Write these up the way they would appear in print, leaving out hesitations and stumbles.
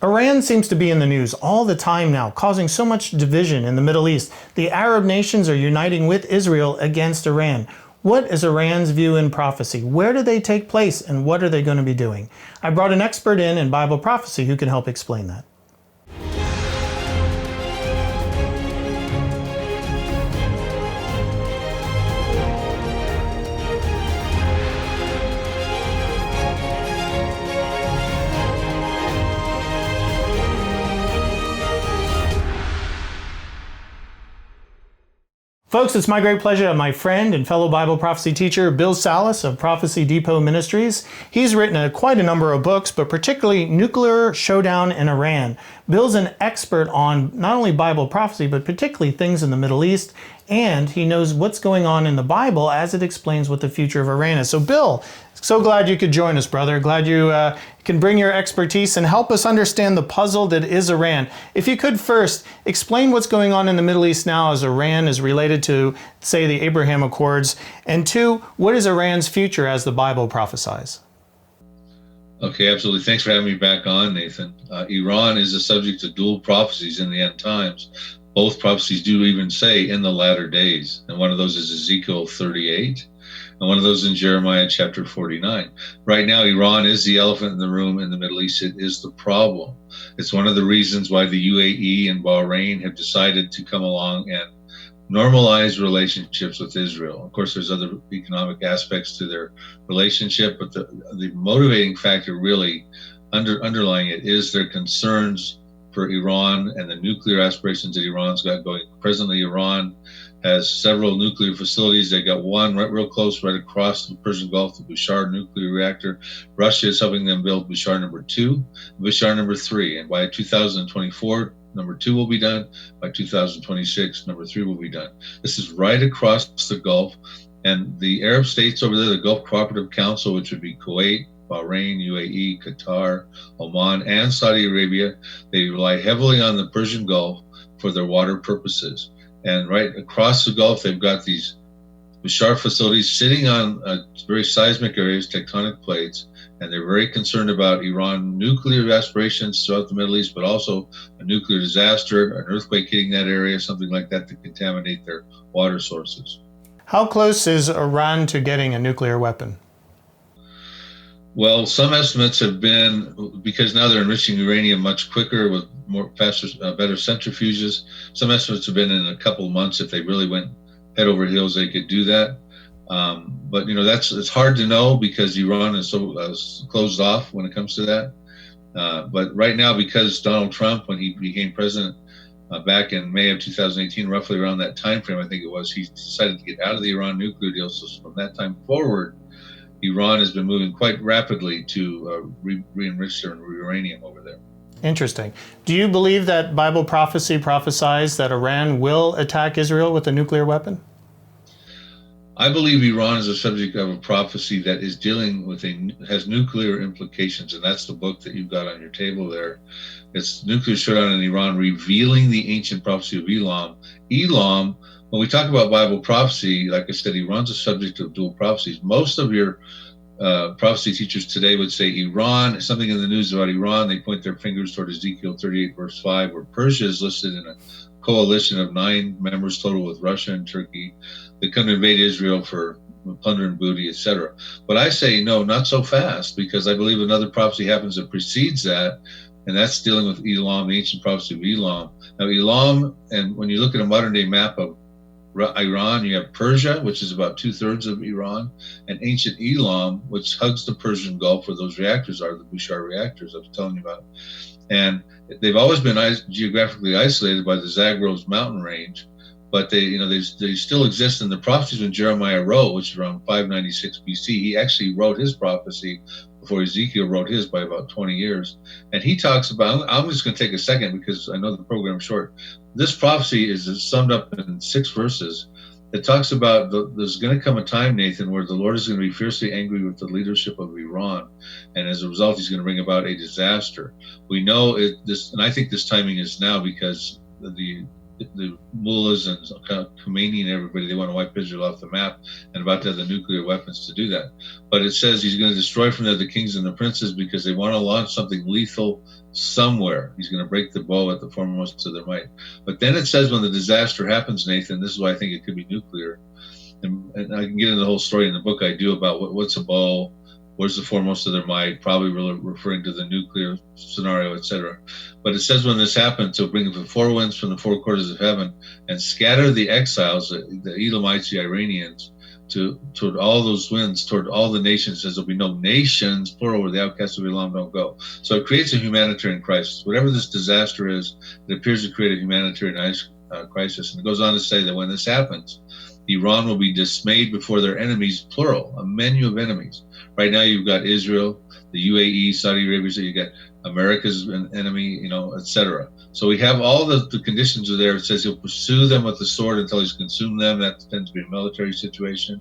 Iran seems to be in the news all the time now, causing so much division in the Middle East. The Arab nations are uniting with Israel against Iran. What is Iran's view in prophecy? Where do they take place, and what are they going to be doing? I brought an expert in Bible prophecy who can help explain that. Folks, it's my great pleasure to have my friend and fellow Bible prophecy teacher, Bill Salus of Prophecy Depot Ministries. He's written quite a number of books, but particularly Nuclear, Showdown, and Iran. Bill's an expert on not only Bible prophecy, but particularly things in the Middle East, and he knows what's going on in the Bible as it explains what the future of Iran is. So Bill, so glad you could join us, brother. Glad you can bring your expertise and help us understand the puzzle that is Iran. If you could first explain what's going on in the Middle East now as Iran is related to, say, the Abraham Accords, and two, what is Iran's future as the Bible prophesies? Okay, absolutely. Thanks for having me back on, Nathan. Iran is the subject of dual prophecies in the end times. Both prophecies do even say in the latter days. And one of those is Ezekiel 38. And one of those in Jeremiah chapter 49. Right now, Iran is the elephant in the room in the Middle East. It is the problem. It's one of the reasons why the UAE and Bahrain have decided to come along and normalize relationships with Israel. Of course, there's other economic aspects to their relationship, but the motivating factor really underlying it is their concerns for Iran and the nuclear aspirations that Iran's got going. Presently, Iran has several nuclear facilities. They got one real close right across the Persian Gulf, the Bushehr nuclear reactor. Russia is helping them build Bushehr number 2, Bushehr number 3. And by 2024, number 2 will be done. By 2026, number 3 will be done. This is right across the Gulf. And the Arab states over there, the Gulf Cooperative Council, which would be Kuwait, Bahrain, UAE, Qatar, Oman, and Saudi Arabia, they rely heavily on the Persian Gulf for their water purposes. And right across the Gulf, they've got these Bushehr facilities sitting on very seismic areas, tectonic plates, and they're very concerned about Iran nuclear aspirations throughout the Middle East, but also a nuclear disaster, an earthquake hitting that area, something like that to contaminate their water sources. How close is Iran to getting a nuclear weapon? Well, some estimates have been, because now they're enriching uranium much quicker with faster, better centrifuges. Some estimates have been in a couple of months. If they really went head over heels, they could do that. But it's hard to know because Iran is so closed off when it comes to that. But right now, because Donald Trump, when he became president back in May of 2018, roughly around that time frame, I think it was, he decided to get out of the Iran nuclear deal. So from that time forward, Iran has been moving quite rapidly to re-enrich their uranium over there. Interesting. Do you believe that Bible prophecy prophesies that Iran will attack Israel with a nuclear weapon? I believe Iran is a subject of a prophecy that is dealing with has nuclear implications, and that's the book that you've got on your table there. It's Nuclear Showdown in Iran, Revealing the Ancient Prophecy of Elam. Elam, when we talk about Bible prophecy, like I said, Iran's a subject of dual prophecies. Most of your prophecy teachers today would say Iran, something in the news about Iran, they point their fingers toward Ezekiel 38, verse 5, where Persia is listed in a coalition of 9 members total with Russia and Turkey that come to invade Israel for plunder and booty, etc. But I say, no, not so fast, because I believe another prophecy happens that precedes that, and that's dealing with Elam, the ancient prophecy of Elam. Now, Elam, and when you look at a modern-day map of Iran, you have Persia, which is about 2/3 of Iran, and ancient Elam, which hugs the Persian Gulf, where those reactors are, the Bushehr reactors I was telling you about. And they've always been geographically isolated by the Zagros mountain range, but they still exist. And the prophecies when Jeremiah wrote, which is around 596 BC, he actually wrote his prophecy before Ezekiel wrote his by about 20 years. And he talks about, I'm just going to take a second because I know the program's short. This prophecy is summed up in 6 verses. It talks about there's going to come a time, Nathan, where the Lord is going to be fiercely angry with the leadership of Iran. And as a result, he's going to bring about a disaster. We know this, and I think this timing is now because the the mullahs and Khomeini and everybody, they want to wipe Israel off the map and about to have the nuclear weapons to do that. But it says he's going to destroy from there the kings and the princes because they want to launch something lethal somewhere. He's going to break the bow at the foremost of their might. But then it says when the disaster happens, Nathan, this is why I think it could be nuclear. And I can get into the whole story in the book I do about what's a bow, where's the foremost of their might, probably referring to the nuclear scenario, etc. But it says when this happens, he'll bring the four winds from the four quarters of heaven and scatter the exiles, the Elamites, the Iranians, toward all those winds, toward all the nations. It says there'll be no nations, plural, where the outcasts of Elam don't go. So it creates a humanitarian crisis. Whatever this disaster is, it appears to create a humanitarian crisis. And it goes on to say that when this happens, Iran will be dismayed before their enemies, plural, a menu of enemies. Right now you've got Israel, the UAE, Saudi Arabia, so you got America's an enemy, etc. So we have all the conditions are there. It says he'll pursue them with the sword until he's consumed them. That tends to be a military situation.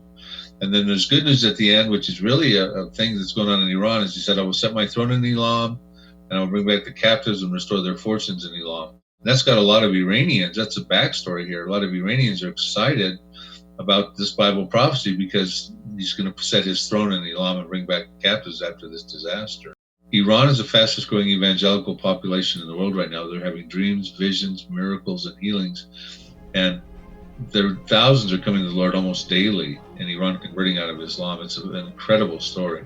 And then there's good news at the end, which is really a thing that's going on in Iran, is he said, I will set my throne in Elam, and I will bring back the captives and restore their fortunes in Elam. And that's got a lot of Iranians. That's a backstory here. A lot of Iranians are excited about this Bible prophecy because he's going to set his throne in Elam and bring back captives after this disaster. Iran is the fastest growing evangelical population in the world right now. They're having dreams, visions, miracles, and healings. And thousands are coming to the Lord almost daily in Iran, converting out of Islam. It's an incredible story.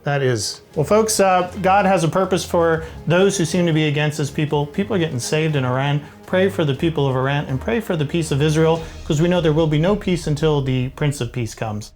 That is. Well, folks, God has a purpose for those who seem to be against his people. People are getting saved in Iran. Pray for the people of Iran and pray for the peace of Israel, because we know there will be no peace until the Prince of Peace comes.